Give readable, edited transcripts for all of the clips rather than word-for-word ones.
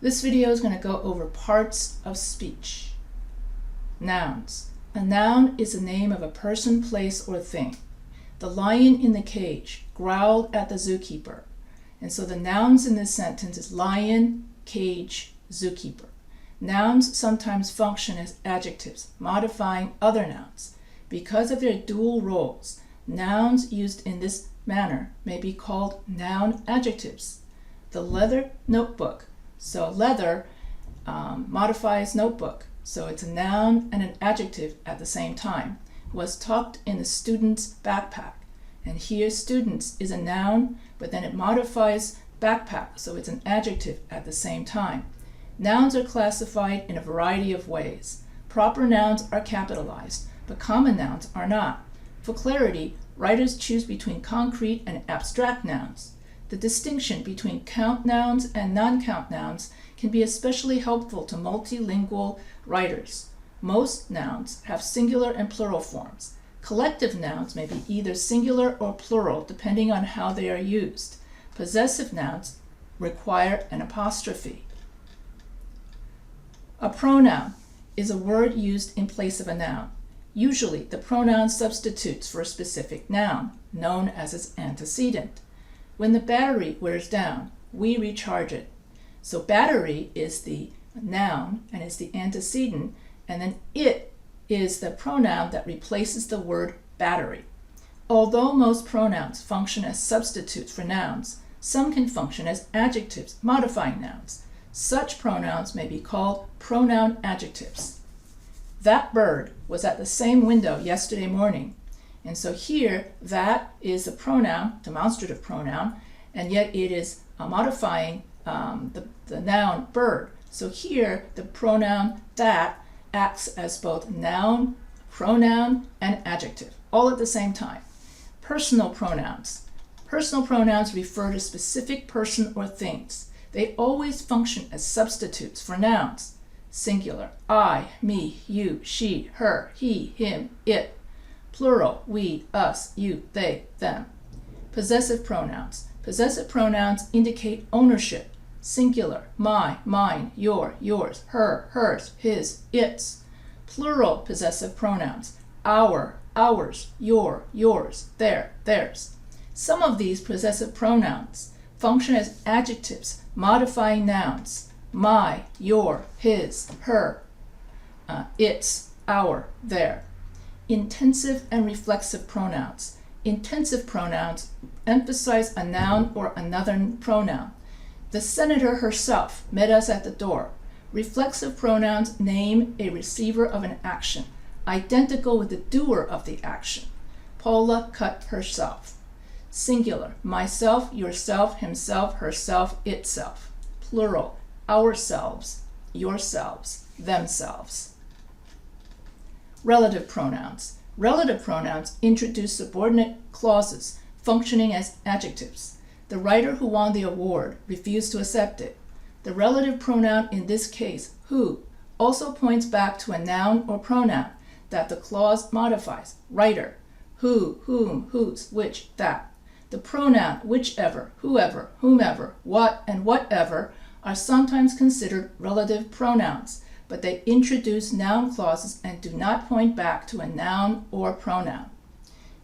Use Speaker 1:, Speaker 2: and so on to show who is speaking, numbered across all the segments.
Speaker 1: This video is going to go over parts of speech. Nouns. A noun is the name of a person, place, or thing. The lion in the cage growled at the zookeeper. And so the nouns in this sentence is lion, cage, zookeeper. Nouns sometimes function as adjectives, modifying other nouns. Because of their dual roles, nouns used in this manner may be called noun adjectives. The leather notebook. So leather modifies notebook. So it's a noun and an adjective at the same time. Was tucked in the student's backpack. And here students is a noun, but then it modifies backpack, so it's an adjective at the same time. Nouns are classified in a variety of ways. Proper nouns are capitalized, but common nouns are not. For clarity, writers choose between concrete and abstract nouns. The distinction between count nouns and non-count nouns can be especially helpful to multilingual writers. Most nouns have singular and plural forms. Collective nouns may be either singular or plural depending on how they are used. Possessive nouns require an apostrophe. A pronoun is a word used in place of a noun. Usually, the pronoun substitutes for a specific noun, known as its antecedent. When the battery wears down, we recharge it. So battery is the noun and is the antecedent, and then it is the pronoun that replaces the word battery. Although most pronouns function as substitutes for nouns, some can function as adjectives, modifying nouns. Such pronouns may be called pronoun adjectives. That bird was at the same window yesterday morning. And so here, that is the pronoun, demonstrative pronoun, and yet it is modifying the noun bird. So here, the pronoun that acts as both noun, pronoun, and adjective, all at the same time. Personal pronouns. Personal pronouns refer to specific person or things. They always function as substitutes for nouns. Singular, I, me, you, she, her, he, him, it. Plural, we, us, you, they, them. Possessive pronouns. Possessive pronouns indicate ownership. Singular, my, mine, your, yours, her, hers, his, its. Plural possessive pronouns. Our, ours, your, yours, their, theirs. Some of these possessive pronouns function as adjectives, modifying nouns. My, your, his, her, its, our, their. Intensive and reflexive pronouns. Intensive pronouns emphasize a noun or another pronoun. The senator herself met us at the door. Reflexive pronouns name a receiver of an action, identical with the doer of the action. Paula cut herself. Singular, myself, yourself, himself, herself, itself. Plural, ourselves, yourselves, themselves. Relative pronouns. Relative pronouns introduce subordinate clauses functioning as adjectives. The writer who won the award refused to accept it. The relative pronoun in this case, who, also points back to a noun or pronoun that the clause modifies. Writer, who, whom, whose, which, that. The pronoun whichever, whoever, whomever, what, and whatever are sometimes considered relative pronouns, but they introduce noun clauses and do not point back to a noun or pronoun.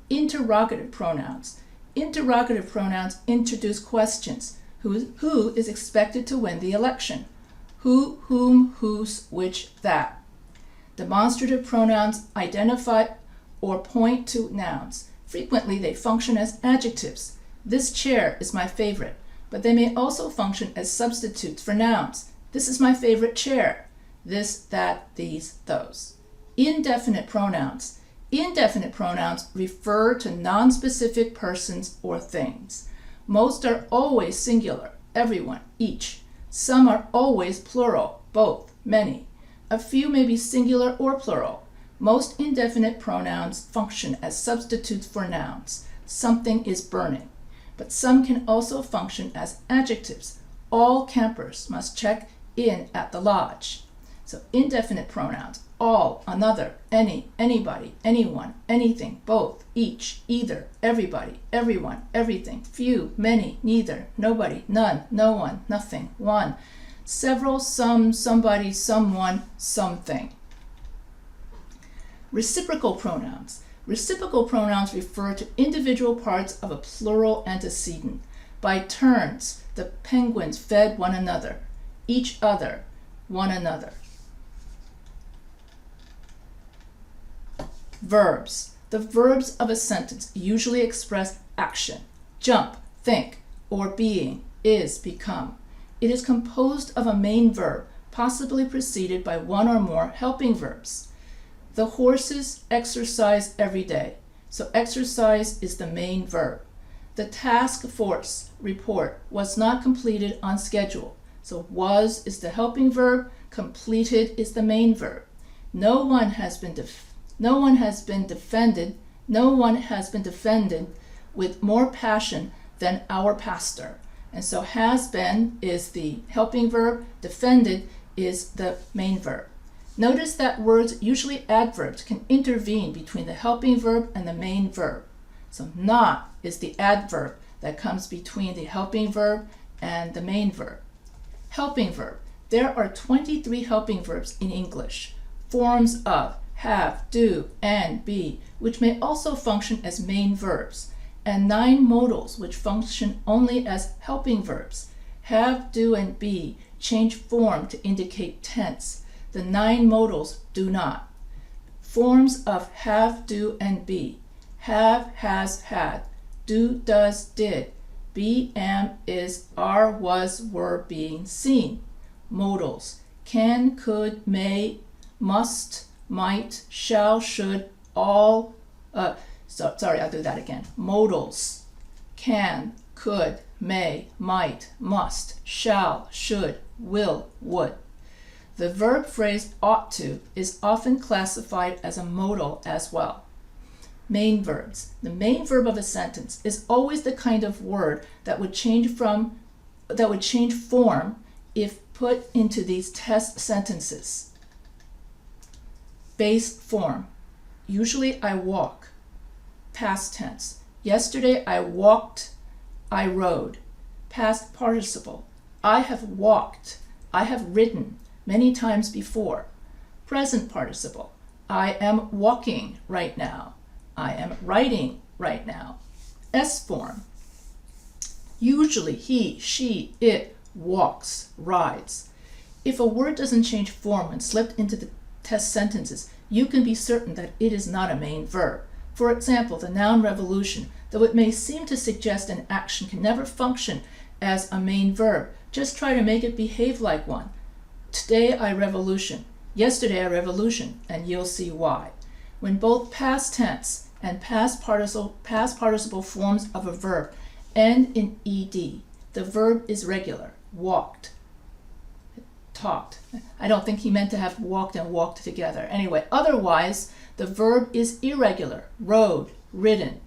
Speaker 1: Interrogative pronouns. Interrogative pronouns introduce questions. Who is expected to win the election? Who, whom, whose, which, that. Demonstrative pronouns identify or point to nouns. Frequently, they function as adjectives. This chair is my favorite, but they may also function as substitutes for nouns. This is my favorite chair. This, that, these, those. Indefinite pronouns. Indefinite pronouns refer to non-specific persons or things. Most are always singular, everyone, each. Some are always plural, both, many. A few may be singular or plural. Most indefinite pronouns function as substitutes for nouns. Something is burning. But some can also function as adjectives. All campers must check in at the lodge. So indefinite pronouns, all, another, any, anybody, anyone, anything, both, each, either, everybody, everyone, everything, few, many, neither, nobody, none, no one, nothing, one. several, some, somebody, someone, something. Reciprocal pronouns. Reciprocal pronouns refer to individual parts of a plural antecedent. By turns, the penguins fed one another, each other, one another. Verbs. The verbs of a sentence usually express action, jump, think, or being, is, become. It is composed of a main verb, possibly preceded by one or more helping verbs. The horses exercise every day, so exercise is the main verb. The task force report was not completed on schedule, so was is the helping verb, completed is the main verb. No one has been defended with more passion than our pastor. And so has been is the helping verb, defended is the main verb. Notice that words, usually adverbs, can intervene between the helping verb and the main verb. So not is the adverb that comes between the helping verb and the main verb. Helping verb. There are 23 helping verbs in English. Forms of have, do, and be, which may also function as main verbs, and 9 modals, which function only as helping verbs. Have, do, and be change form to indicate tense. The 9 modals do not. Forms of have, do, and be. Have, has, had. Do, does, did. Be, am, is, are, was, were, being, seen. Modals. Can, could, may, must, might, shall, should, all. Sorry, I'll do that again. Modals. Can, could, may, might, must, shall, should, will, would. The verb phrase ought to is often classified as a modal as well. Main verbs. The main verb of a sentence is always the kind of word that would change form if put into these test sentences. Base form. Usually I walk. Past tense. Yesterday I walked, I rode. Past participle. I have walked, I have ridden many times before. Present participle. I am walking right now. I am writing right now. S form. Usually he, she, it walks, rides. If a word doesn't change form when slipped into the test sentences, you can be certain that it is not a main verb. For example, the noun revolution, though it may seem to suggest an action, can never function as a main verb. Just try to make it behave like one. Today I revolution. Yesterday I revolution, and you'll see why. When both past tense and past participle forms of a verb end in ed, the verb is regular. Walked, talked. I don't think he meant to have walked and walked together. Anyway, otherwise, the verb is irregular. Rode, ridden.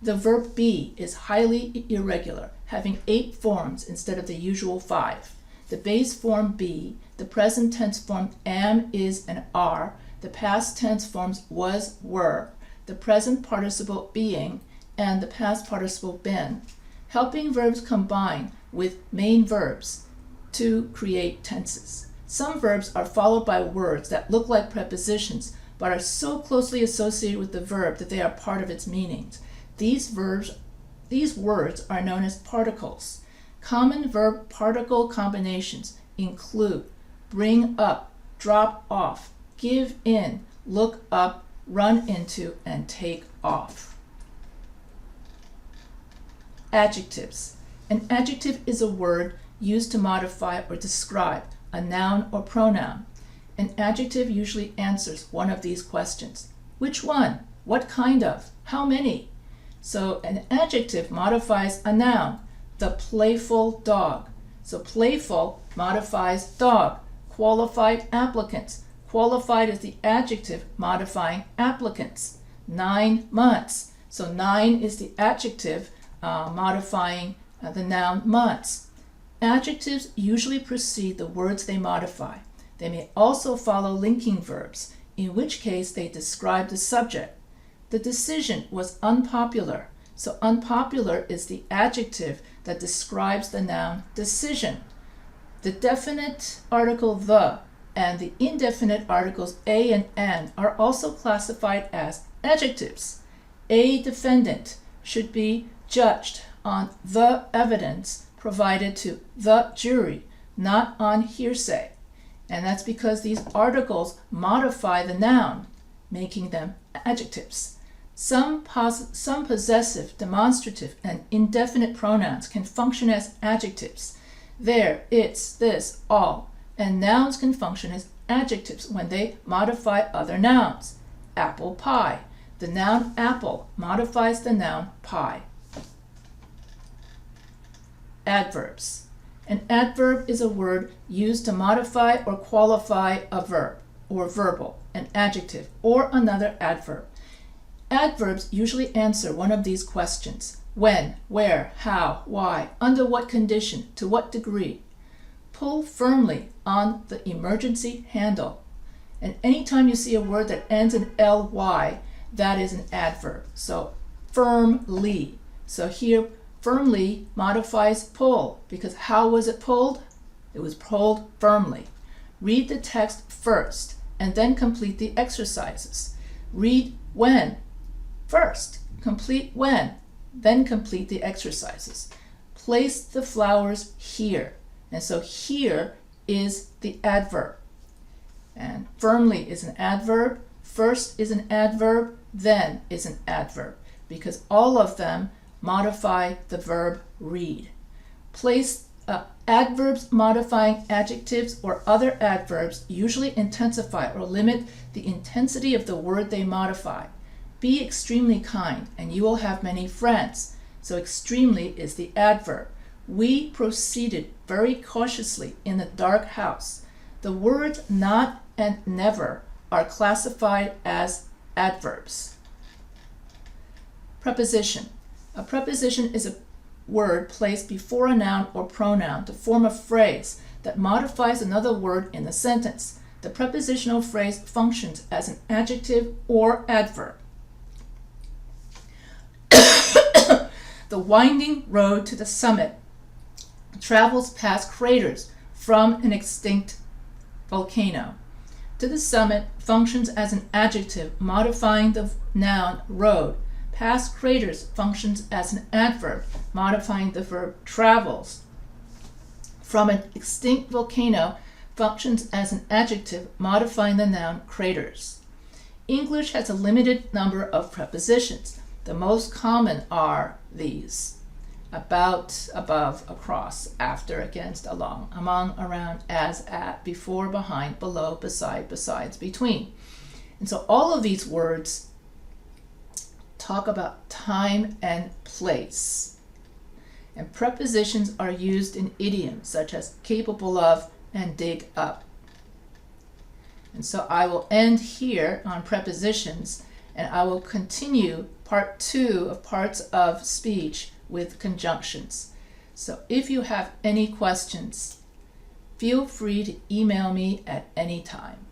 Speaker 1: The verb be is highly irregular, having 8 forms instead of the usual 5. The base form be, the present tense form am, is, and are, the past tense forms was, were, the present participle being, and the past participle been. Helping verbs combine with main verbs to create tenses. Some verbs are followed by words that look like prepositions but are so closely associated with the verb that they are part of its meanings. These words are known as particles. Common verb particle combinations include bring up, drop off, give in, look up, run into, and take off. Adjectives. An adjective is a word used to modify or describe a noun or pronoun. An adjective usually answers one of these questions. Which one? What kind of? How many? So an adjective modifies a noun. The playful dog. So playful modifies dog. Qualified applicants. Qualified is the adjective modifying applicants. 9 months. So 9 is the adjective modifying the noun months. Adjectives usually precede the words they modify. They may also follow linking verbs, in which case they describe the subject. The decision was unpopular, so unpopular is the adjective that describes the noun decision. The definite article the and the indefinite articles a and an are also classified as adjectives. A defendant should be judged on the evidence provided to the jury, not on hearsay. And that's because these articles modify the noun, making them adjectives. Some possessive, demonstrative, and indefinite pronouns can function as adjectives. There, it's, this, all. And nouns can function as adjectives when they modify other nouns. Apple pie. The noun apple modifies the noun pie. Adverbs. An adverb is a word used to modify or qualify a verb, or verbal, an adjective, or another adverb. Adverbs usually answer one of these questions: when, where, how, why, under what condition, to what degree. Pull firmly on the emergency handle. And anytime you see a word that ends in ly, that is an adverb. So firmly. So here, firmly modifies pull, because how was it pulled? It was pulled firmly. Read the text first and then complete the exercises. Read when first, complete when, then complete the exercises. Place the flowers here. And so here is the adverb. And firmly is an adverb, first is an adverb, then is an adverb, because all of them modify the verb read. Place adverbs modifying adjectives or other adverbs usually intensify or limit the intensity of the word they modify. Be extremely kind and you will have many friends. So extremely is the adverb. We proceeded very cautiously in the dark house. The words not and never are classified as adverbs. Preposition. A preposition is a word placed before a noun or pronoun to form a phrase that modifies another word in the sentence. The prepositional phrase functions as an adjective or adverb. The winding road to the summit travels past craters from an extinct volcano. To the summit functions as an adjective modifying the noun road. Past craters functions as an adverb modifying the verb travels. From an extinct volcano functions as an adjective modifying the noun craters. English has a limited number of prepositions. The most common are these: about, above, across, after, against, along, among, around, as, at, before, behind, below, beside, besides, between. And so all of these words talk about time and place. And prepositions are used in idioms such as capable of and dig up. And so I will end here on prepositions, and I will continue part 2 of parts of speech with conjunctions. So if you have any questions, feel free to email me at any time.